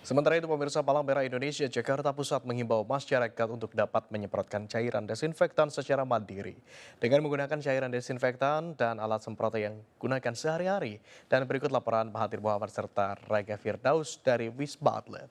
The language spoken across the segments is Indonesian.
Sementara itu, pemirsa, Palang Merah Indonesia Jakarta Pusat menghimbau masyarakat untuk dapat menyemprotkan cairan desinfektan secara mandiri dengan menggunakan cairan desinfektan dan alat semprot yang gunakan sehari-hari. Dan berikut laporan Mahathir Muhammad serta Raga Firdaus dari Wisma Atlet.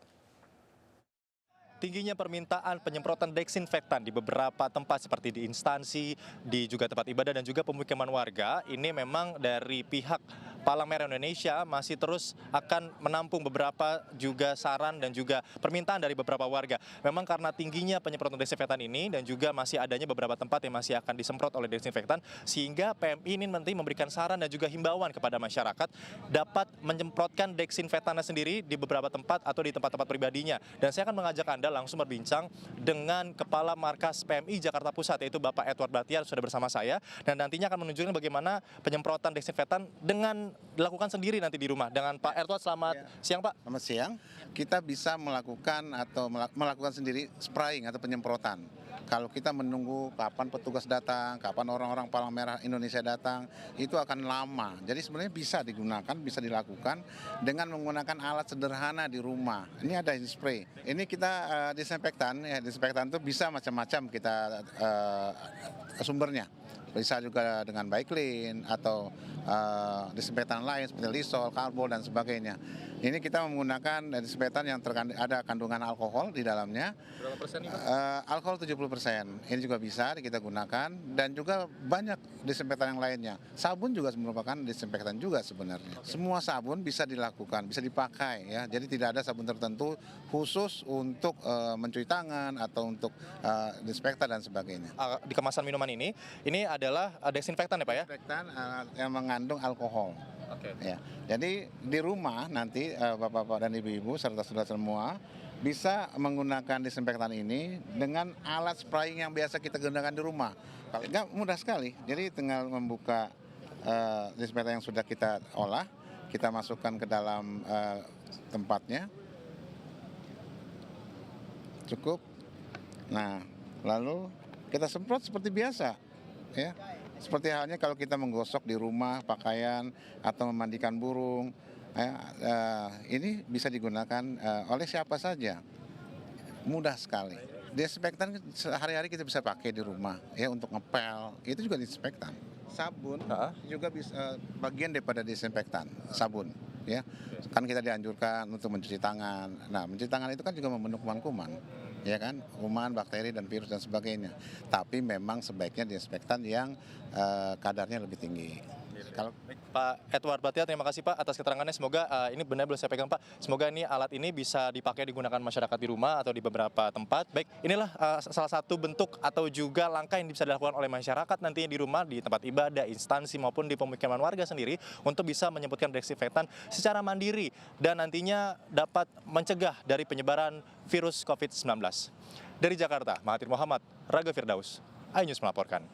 Tingginya permintaan penyemprotan desinfektan di beberapa tempat seperti di instansi, di juga tempat ibadah dan juga pemukiman warga, ini memang dari pihak Palang Merah Indonesia masih terus akan menampung beberapa juga saran dan juga permintaan dari beberapa warga. Memang karena tingginya penyemprotan desinfektan ini dan juga masih adanya beberapa tempat yang masih akan disemprot oleh desinfektan, sehingga PMI ini nanti memberikan saran dan juga himbauan kepada masyarakat dapat menyemprotkan desinfektannya sendiri di beberapa tempat atau di tempat-tempat pribadinya. Dan saya akan mengajak Anda langsung berbincang dengan Kepala Markas PMI Jakarta Pusat, yaitu Bapak Edward Batiar, sudah bersama saya, dan nantinya akan menunjukkan bagaimana penyemprotan desinfektan dengan dilakukan sendiri nanti di rumah. Dengan Pak Edward, selamat siang Pak. Selamat siang. Kita bisa melakukan atau melakukan sendiri spraying atau penyemprotan. Kalau kita menunggu kapan petugas datang, kapan orang-orang Palang Merah Indonesia datang, itu akan lama. Jadi sebenarnya bisa digunakan, bisa dilakukan dengan menggunakan alat sederhana di rumah. Ini ada spray. Ini kita disinfektan, ya disinfektan itu bisa macam-macam kita sumbernya. Bisa juga dengan Baiklin atau disinfektan lain seperti Lysol, Karbol dan sebagainya. Ini kita menggunakan disinfektan yang ada kandungan alkohol di dalamnya. Berapa persen nih Pak? Alkohol 70%. Ini juga bisa kita gunakan dan juga banyak disinfektan yang lainnya. Sabun juga merupakan disinfektan juga sebenarnya. Semua sabun bisa dilakukan, bisa dipakai ya. Jadi tidak ada sabun tertentu khusus untuk mencuci tangan atau untuk disinfektan dan sebagainya. Di kemasan minuman ini adalah desinfektan ya Pak ya? Desinfektan yang mengandung alkohol. Oke. Ya. Jadi di rumah nanti bapak-bapak dan ibu-ibu serta saudara semua bisa menggunakan disinfektan ini dengan alat spraying yang biasa kita gunakan di rumah. Kalau enggak, mudah sekali. Jadi tinggal membuka disinfektan yang sudah kita olah, kita masukkan ke dalam tempatnya. Cukup. Nah, lalu kita semprot seperti biasa. Ya, seperti halnya kalau kita menggosok di rumah pakaian atau memandikan burung, ini bisa digunakan oleh siapa saja, mudah sekali. Desinfektan sehari-hari kita bisa pakai di rumah, ya untuk ngepel, itu juga desinfektan. Sabun juga bisa bagian daripada desinfektan, sabun. Ya, kan kita dianjurkan untuk mencuci tangan. Nah, mencuci tangan itu kan juga membunuh kuman-kuman, ya kan, kuman, bakteri dan virus dan sebagainya. Tapi memang sebaiknya desinfektan yang kadarnya lebih tinggi. Kalau Pak Edward Batiar, terima kasih Pak atas keterangannya. Semoga ini benar boleh saya pegang Pak. Semoga ini alat ini bisa dipakai digunakan masyarakat di rumah atau di beberapa tempat. Baik, inilah salah satu bentuk atau juga langkah yang bisa dilakukan oleh masyarakat nantinya di rumah, di tempat ibadah, instansi maupun di pemukiman warga sendiri untuk bisa menyemprotkan desinfektan secara mandiri dan nantinya dapat mencegah dari penyebaran virus COVID-19. Dari Jakarta, Mahathir Muhammad, Raga Firdaus, iNews melaporkan.